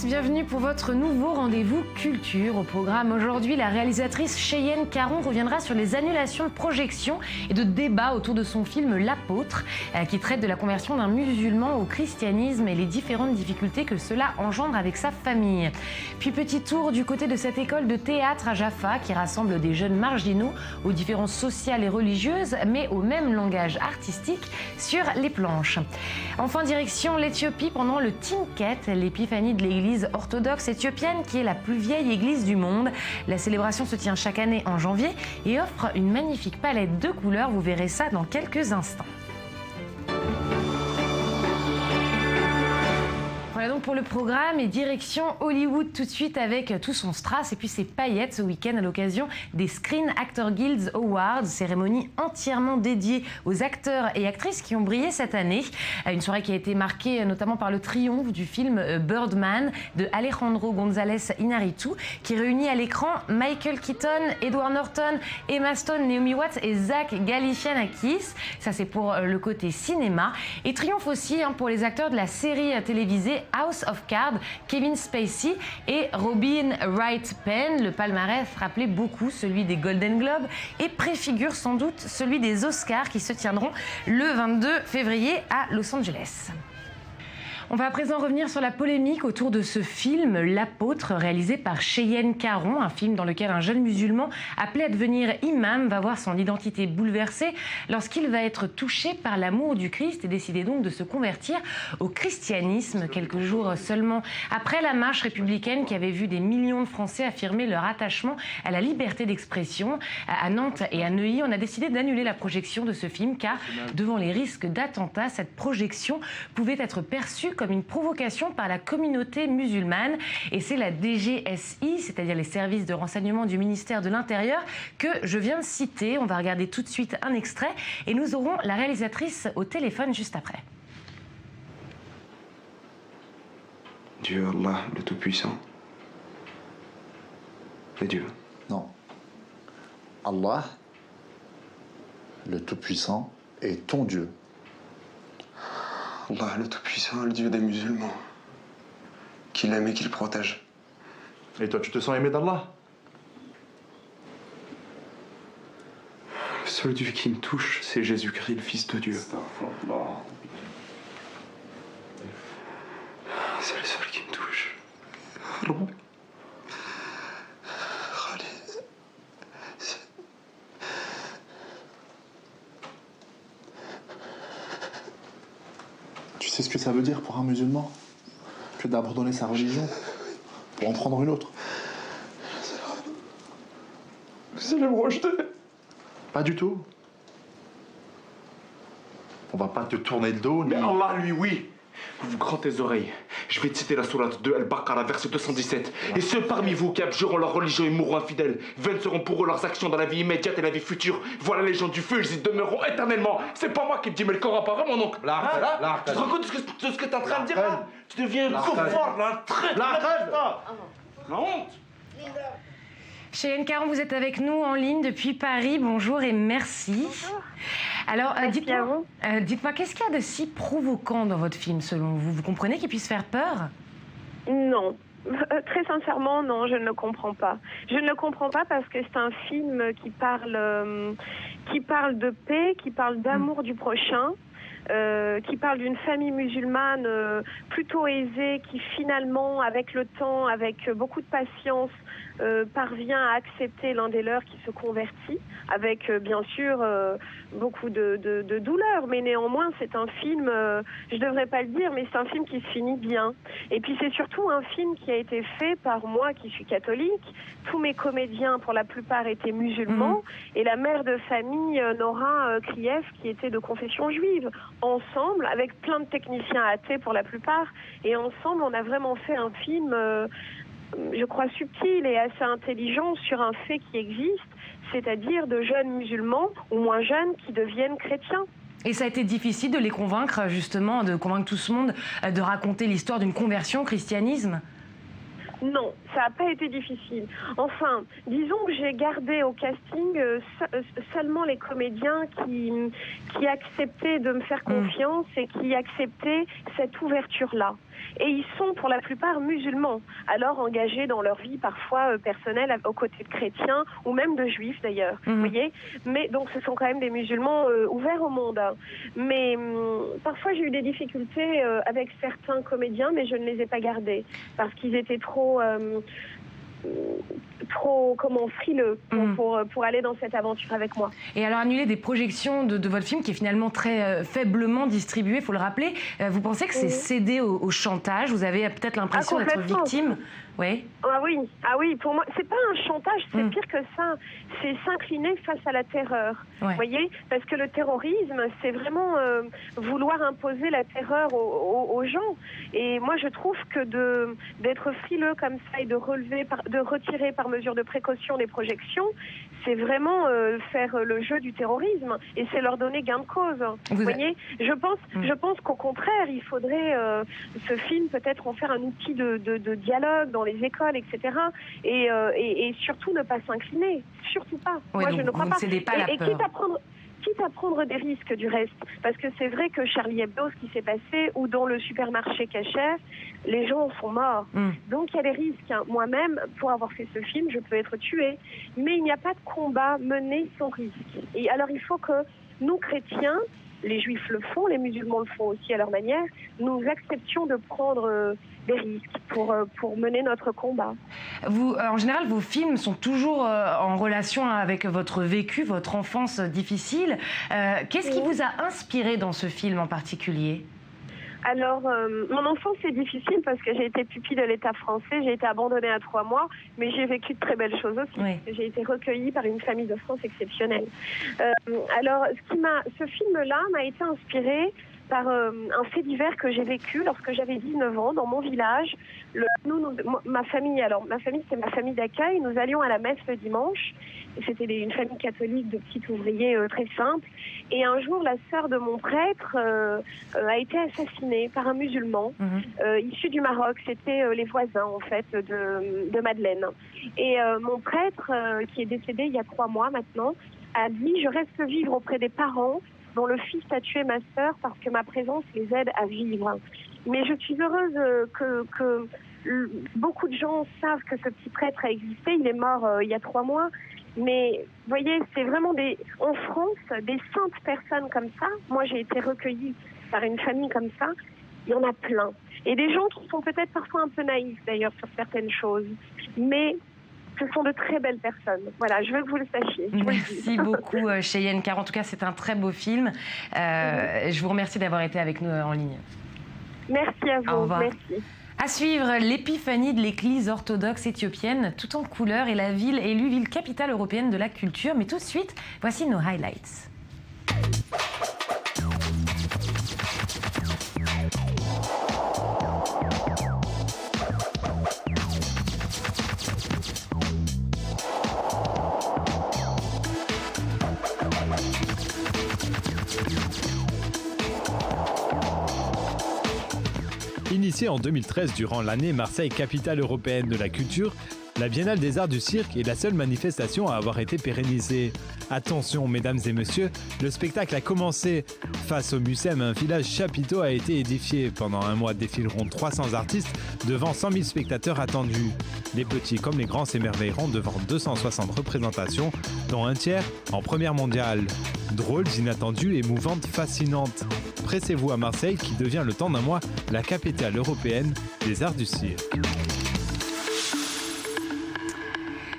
bienvenue pour votre nouveau rendez-vous culture. Au programme aujourd'hui, la réalisatrice Cheyenne Caron reviendra sur les annulations de projections et de débats autour de son film L'Apôtre, qui traite de la conversion d'un musulman au christianisme et les différentes difficultés que cela engendre avec sa famille. Puis petit tour du côté de cette école de théâtre à Jaffa qui rassemble des jeunes marginaux aux différences sociales et religieuses, mais au même langage artistique sur les planches. Enfin, direction l'Éthiopie pendant le Tinket, l'épiphanie de l'église orthodoxe éthiopienne qui est la plus vieille église du monde. La célébration se tient chaque année en janvier et offre une magnifique palette de couleurs. Vous verrez ça dans quelques instants. Voilà donc pour le programme et direction Hollywood tout de suite avec tout son strass et puis ses paillettes ce week-end à l'occasion des Screen Actors Guild Awards, cérémonie entièrement dédiée aux acteurs et actrices qui ont brillé cette année. Une soirée qui a été marquée notamment par le triomphe du film Birdman de Alejandro González Iñárritu qui réunit à l'écran Michael Keaton, Edward Norton, Emma Stone, Naomi Watts et Zach Galifianakis. Ça c'est pour le côté cinéma. Et triomphe aussi pour les acteurs de la série télévisée House of Cards, Kevin Spacey et Robin Wright Penn. Le palmarès rappelait beaucoup celui des Golden Globes et préfigure sans doute celui des Oscars qui se tiendront le 22 février à Los Angeles. On va à présent revenir sur la polémique autour de ce film L'Apôtre, réalisé par Cheyenne Caron, un film dans lequel un jeune musulman appelé à devenir imam va voir son identité bouleversée lorsqu'il va être touché par l'amour du Christ et décider donc de se convertir au christianisme quelques jours seulement après la marche républicaine qui avait vu des millions de Français affirmer leur attachement à la liberté d'expression. À Nantes et à Neuilly, on a décidé d'annuler la projection de ce film car devant les risques d'attentat, cette projection pouvait être perçue comme une provocation par la communauté musulmane. Et c'est la DGSI, c'est-à-dire les services de renseignement du ministère de l'Intérieur, que je viens de citer. On va regarder tout de suite un extrait et nous aurons la réalisatrice au téléphone juste après. Dieu Allah, le Tout-Puissant. Et Dieu. Non. Allah, le Tout-Puissant, est ton Dieu. Allah, le Tout-Puissant, le Dieu des musulmans. Qu'il aime et qu'il protège. Et toi, tu te sens aimé d'Allah? Le seul Dieu qui me touche, c'est Jésus-Christ, le Fils de Dieu. C'est le seul qui me touche. Bon. Tu sais ce que ça veut dire pour un musulman que d'abandonner sa religion pour en prendre une autre? Vous allez me rejeter. Pas du tout. On va pas te tourner le dos, Mais Allah, lui, oui. Ouvre grand tes oreilles. Je vais te citer la sourate de Al-Baqarah, verset 217. Et ceux parmi vous qui abjureront leur religion et mourront infidèles, vaines seront pour eux leurs actions dans la vie immédiate et la vie future. Voilà les gens du feu, ils y demeureront éternellement. C'est pas moi qui me dis, mais le Coran, pas vrai, mon oncle. Tu te rends compte de ce que t'es en train de dire là? Tu deviens fort, là, très la honte. Cheyenne Caron, vous êtes avec nous en ligne depuis Paris. Bonjour et merci. Bonjour. Alors, Merci dites-moi, qu'est-ce qu'il y a de si provoquant dans votre film, selon vous? Vous comprenez qu'il puisse faire peur? Non. Très sincèrement, non, je ne le comprends pas. Je ne le comprends pas parce que c'est un film qui parle de paix, qui parle d'amour du prochain. Qui parle d'une famille musulmane plutôt aisée qui finalement, avec le temps, avec beaucoup de patience, parvient à accepter l'un des leurs qui se convertit, avec bien sûr beaucoup de douleur, mais néanmoins c'est un film, je ne devrais pas le dire, mais c'est un film qui se finit bien. Et puis c'est surtout un film qui a été fait par moi qui suis catholique. Tous mes comédiens pour la plupart étaient musulmans et la mère de famille Nora Krief qui était de confession juive. Ensemble, avec plein de techniciens athées pour la plupart, et ensemble on a vraiment fait un film je crois subtil et assez intelligent sur un fait qui existe, c'est-à-dire de jeunes musulmans ou moins jeunes qui deviennent chrétiens. Et ça a été difficile de les convaincre, justement, de convaincre tout ce monde de raconter l'histoire d'une conversion au christianisme? Non, ça n'a pas été difficile. Enfin, disons que j'ai gardé au casting seulement les comédiens qui acceptaient de me faire confiance et qui acceptaient cette ouverture-là. Et ils sont pour la plupart musulmans, alors engagés dans leur vie parfois personnelle aux côtés de chrétiens ou même de juifs d'ailleurs, vous voyez. Mais donc ce sont quand même des musulmans ouverts au monde. Hein. Mais parfois j'ai eu des difficultés avec certains comédiens, mais je ne les ai pas gardés parce qu'ils étaient trop frileux pour aller dans cette aventure avec moi. Et alors annuler des projections de votre film qui est finalement très faiblement distribué, il faut le rappeler, vous pensez que c'est céder au chantage? Vous avez peut-être l'impression d'être victime? Oui. Ah oui, pour moi, c'est pas un chantage, c'est pire que ça. C'est s'incliner face à la terreur. Vous voyez, parce que le terrorisme, c'est vraiment vouloir imposer la terreur aux gens. Et moi, je trouve que d'être frileux comme ça et de retirer par mesure de précaution les projections, c'est vraiment faire le jeu du terrorisme et c'est leur donner gain de cause. Vous voyez, je pense qu'au contraire, il faudrait ce film peut-être en faire un outil de dialogue dans les écoles, etc. Et surtout ne pas s'incliner, surtout pas. Oui, moi, donc je ne crois pas. Et Quitte à prendre des risques du reste, parce que c'est vrai que Charlie Hebdo, ce qui s'est passé, ou dans le supermarché Cachet, les gens sont morts. Donc il y a des risques. Hein. Moi-même, pour avoir fait ce film, je peux être tuée. Mais il n'y a pas de combat mené sans risque. Et alors il faut que nous, chrétiens, les juifs le font, les musulmans le font aussi à leur manière, nous acceptions de prendre des risques pour mener notre combat. Vous, en général, vos films sont toujours en relation avec votre vécu, votre enfance difficile. Qu'est-ce qui vous a inspiré dans ce film en particulier ? Alors, mon enfance c'est difficile parce que j'ai été pupille de l'État français, j'ai été abandonnée à 3 mois, mais j'ai vécu de très belles choses aussi. Oui. J'ai été recueillie par une famille de France exceptionnelle. Alors, ce film-là m'a été inspiré par un fait divers que j'ai vécu lorsque j'avais 19 ans dans mon village. Ma famille c'était ma famille d'accueil. Nous allions à la messe le dimanche. C'était une famille catholique de petits ouvriers très simples. Et un jour, la sœur de mon prêtre a été assassinée par un musulman issu du Maroc. C'était les voisins en fait de Madeleine. Et mon prêtre, qui est décédé il y a 3 mois maintenant, a dit « Je reste vivre auprès des parents dont le fils a tué ma sœur parce que ma présence les aide à vivre. » Mais je suis heureuse que beaucoup de gens savent que ce petit prêtre a existé. Il est mort il y a 3 mois. Mais vous voyez, c'est vraiment en France, des saintes personnes comme ça. Moi, j'ai été recueillie par une famille comme ça. Il y en a plein. Et des gens qui sont peut-être parfois un peu naïfs d'ailleurs sur certaines choses. Mais ce sont de très belles personnes. Voilà, je veux que vous le sachiez. Merci beaucoup, Cheyenne, car en tout cas, c'est un très beau film. Je vous remercie d'avoir été avec nous en ligne. Merci à vous. Au revoir. Merci. À suivre, l'épiphanie de l'église orthodoxe éthiopienne, tout en couleurs, et la ville élue ville capitale européenne de la culture. Mais tout de suite, voici nos highlights. Initiée en 2013 durant l'année Marseille capitale européenne de la culture, la Biennale des Arts du Cirque est la seule manifestation à avoir été pérennisée. Attention mesdames et messieurs, le spectacle a commencé. Face au Mucem, un village chapiteau a été édifié. Pendant un mois défileront 300 artistes devant 100 000 spectateurs attendus. Les petits comme les grands s'émerveilleront devant 260 représentations, dont un tiers en première mondiale. Drôles, inattendues, émouvantes, fascinantes. Pressez-vous à Marseille qui devient le temps d'un mois la capitale européenne des arts du cirque.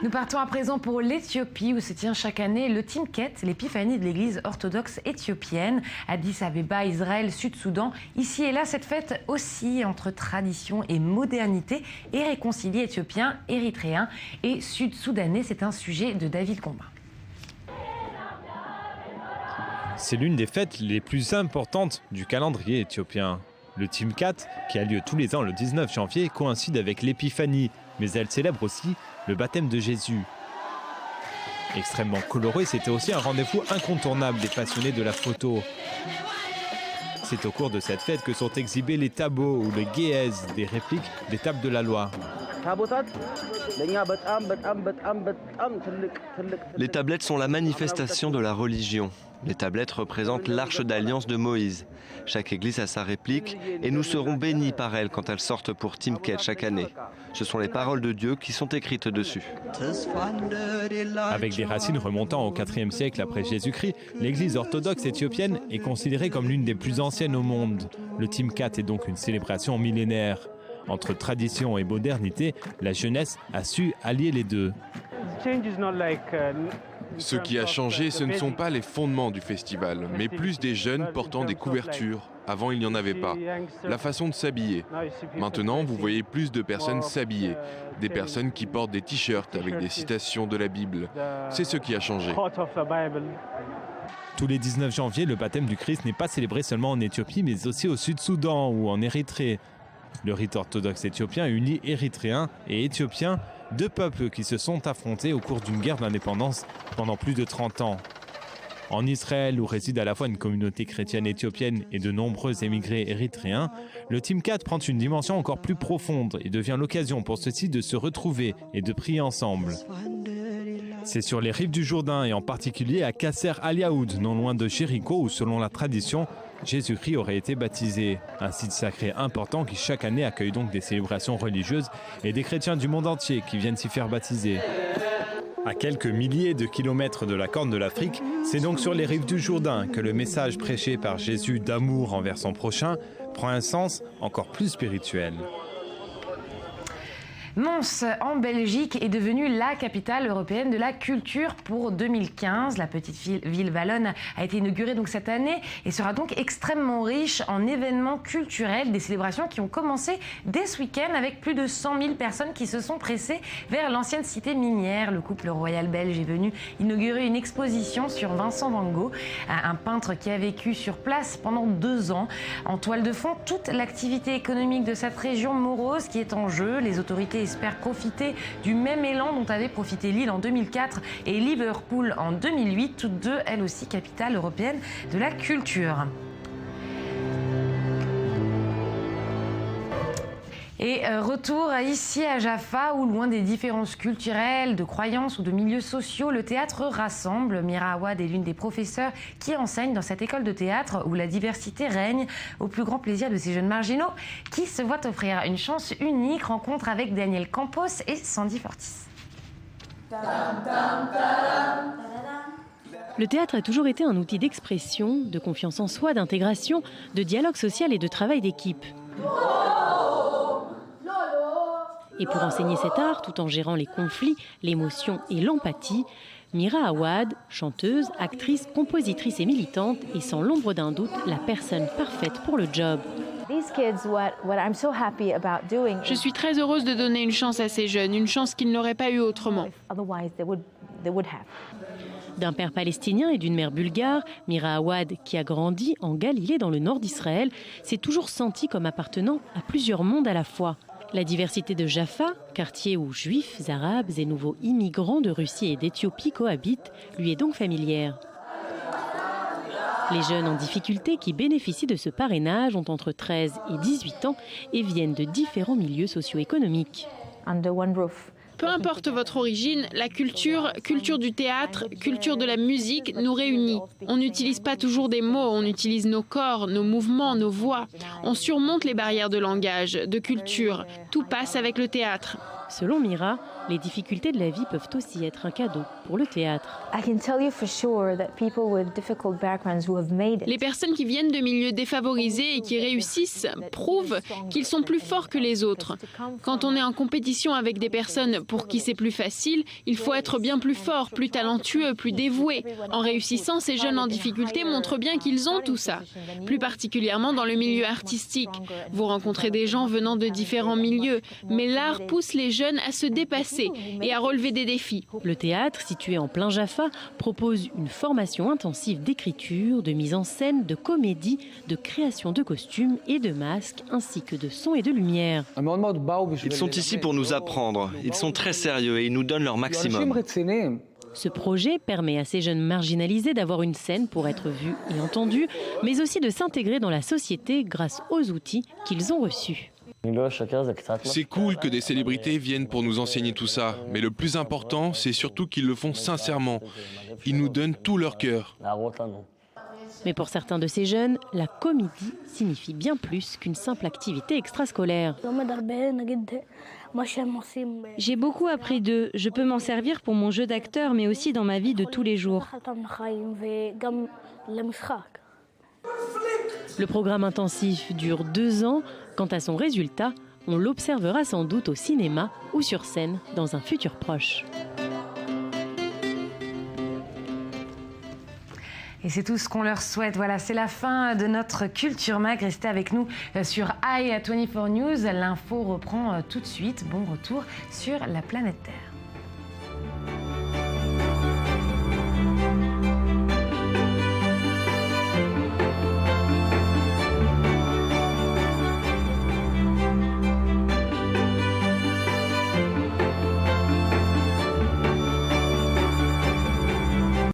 Nous partons à présent pour l'Éthiopie où se tient chaque année le Timket, l'épiphanie de l'église orthodoxe éthiopienne. Addis Abeba, Israël, Sud-Soudan. Ici et là, cette fête oscille entre tradition et modernité et réconcilie Éthiopiens, Érythréens et Sud-Soudanais. C'est un sujet de David Combin. C'est l'une des fêtes les plus importantes du calendrier éthiopien. Le Timkat, qui a lieu tous les ans le 19 janvier, coïncide avec l'épiphanie, mais elle célèbre aussi le baptême de Jésus. Extrêmement coloré, c'était aussi un rendez-vous incontournable des passionnés de la photo. C'est au cours de cette fête que sont exhibés les tableaux ou les guéhèzes, des répliques des tables de la loi. Les tablettes sont la manifestation de la religion. Les tablettes représentent l'arche d'alliance de Moïse. Chaque église a sa réplique et nous serons bénis par elles quand elles sortent pour Timket chaque année. Ce sont les paroles de Dieu qui sont écrites dessus. Avec des racines remontant au IVe siècle après Jésus-Christ, l'église orthodoxe éthiopienne est considérée comme l'une des plus anciennes au monde. Le Timkat est donc une célébration millénaire. Entre tradition et modernité, la jeunesse a su allier les deux. Ce qui a changé, ce ne sont pas les fondements du festival, mais plus des jeunes portant des couvertures. Avant, il n'y en avait pas. La façon de s'habiller. Maintenant, vous voyez plus de personnes s'habiller. Des personnes qui portent des t-shirts avec des citations de la Bible. C'est ce qui a changé. Tous les 19 janvier, le baptême du Christ n'est pas célébré seulement en Éthiopie, mais aussi au Sud-Soudan ou en Érythrée. Le rite orthodoxe éthiopien unit Érythréens et Éthiopiens, deux peuples qui se sont affrontés au cours d'une guerre d'indépendance pendant plus de 30 ans. En Israël, où réside à la fois une communauté chrétienne éthiopienne et de nombreux émigrés érythréens, le Timkat prend une dimension encore plus profonde et devient l'occasion pour ceux-ci de se retrouver et de prier ensemble. C'est sur les rives du Jourdain et en particulier à Kasser Al-Yaoud, non loin de Jéricho, où selon la tradition, Jésus-Christ aurait été baptisé. Un site sacré important qui chaque année accueille donc des célébrations religieuses et des chrétiens du monde entier qui viennent s'y faire baptiser. À quelques milliers de kilomètres de la Corne de l'Afrique, c'est donc sur les rives du Jourdain que le message prêché par Jésus d'amour envers son prochain prend un sens encore plus spirituel. Mons, en Belgique, est devenue la capitale européenne de la culture pour 2015. La petite ville wallonne a été inaugurée donc cette année et sera donc extrêmement riche en événements culturels, des célébrations qui ont commencé dès ce week-end avec plus de 100 000 personnes qui se sont pressées vers l'ancienne cité minière. Le couple royal belge est venu inaugurer une exposition sur Vincent van Gogh, un peintre qui a vécu sur place pendant 2 ans. En toile de fond, toute l'activité économique de cette région morose qui est en jeu. Les autorités espèrent profiter du même élan dont avait profité Lille en 2004 et Liverpool en 2008, toutes deux, elles aussi, capitales européennes de la culture. Et retour ici à Jaffa, où loin des différences culturelles, de croyances ou de milieux sociaux, le théâtre rassemble. Mira Awad est l'une des professeurs qui enseigne dans cette école de théâtre où la diversité règne, au plus grand plaisir de ces jeunes marginaux qui se voient offrir une chance unique. Rencontre avec Daniel Campos et Sandy Fortis. Le théâtre a toujours été un outil d'expression, de confiance en soi, d'intégration, de dialogue social et de travail d'équipe. Et pour enseigner cet art, tout en gérant les conflits, l'émotion et l'empathie, Mira Awad, chanteuse, actrice, compositrice et militante, est sans l'ombre d'un doute la personne parfaite pour le job. Je suis très heureuse de donner une chance à ces jeunes, une chance qu'ils n'auraient pas eue autrement. D'un père palestinien et d'une mère bulgare, Mira Awad, qui a grandi en Galilée dans le nord d'Israël, s'est toujours sentie comme appartenant à plusieurs mondes à la fois. La diversité de Jaffa, quartier où juifs, arabes et nouveaux immigrants de Russie et d'Éthiopie cohabitent, lui est donc familière. Les jeunes en difficulté qui bénéficient de ce parrainage ont entre 13 et 18 ans et viennent de différents milieux socio-économiques. Peu importe votre origine, la culture du théâtre, culture de la musique nous réunit. On n'utilise pas toujours des mots, on utilise nos corps, nos mouvements, nos voix. On surmonte les barrières de langage, de culture. Tout passe avec le théâtre. Selon Mira, les difficultés de la vie peuvent aussi être un cadeau pour le théâtre. Les personnes qui viennent de milieux défavorisés et qui réussissent prouvent qu'ils sont plus forts que les autres. Quand on est en compétition avec des personnes pour qui c'est plus facile, il faut être bien plus fort, plus talentueux, plus dévoué. En réussissant, ces jeunes en difficulté montrent bien qu'ils ont tout ça. Plus particulièrement dans le milieu artistique. Vous rencontrez des gens venant de différents milieux, mais l'art pousse les jeunes à se dépasser et à relever des défis. Le théâtre, situé en plein Jaffa, propose une formation intensive d'écriture, de mise en scène, de comédie, de création de costumes et de masques, ainsi que de son et de lumière. Ils sont ici pour nous apprendre. Ils sont très sérieux et ils nous donnent leur maximum. Ce projet permet à ces jeunes marginalisés d'avoir une scène pour être vus et entendus, mais aussi de s'intégrer dans la société grâce aux outils qu'ils ont reçus. C'est cool que des célébrités viennent pour nous enseigner tout ça, mais le plus important, c'est surtout qu'ils le font sincèrement. Ils nous donnent tout leur cœur. Mais pour certains de ces jeunes, la comédie signifie bien plus qu'une simple activité extrascolaire. J'ai beaucoup appris d'eux. Je peux m'en servir pour mon jeu d'acteur, mais aussi dans ma vie de tous les jours. Le programme intensif dure 2 ans. Quant à son résultat, on l'observera sans doute au cinéma ou sur scène dans un futur proche. Et c'est tout ce qu'on leur souhaite. Voilà, c'est la fin de notre Culture Mag. Restez avec nous sur i24 News. L'info reprend tout de suite. Bon retour sur la planète Terre.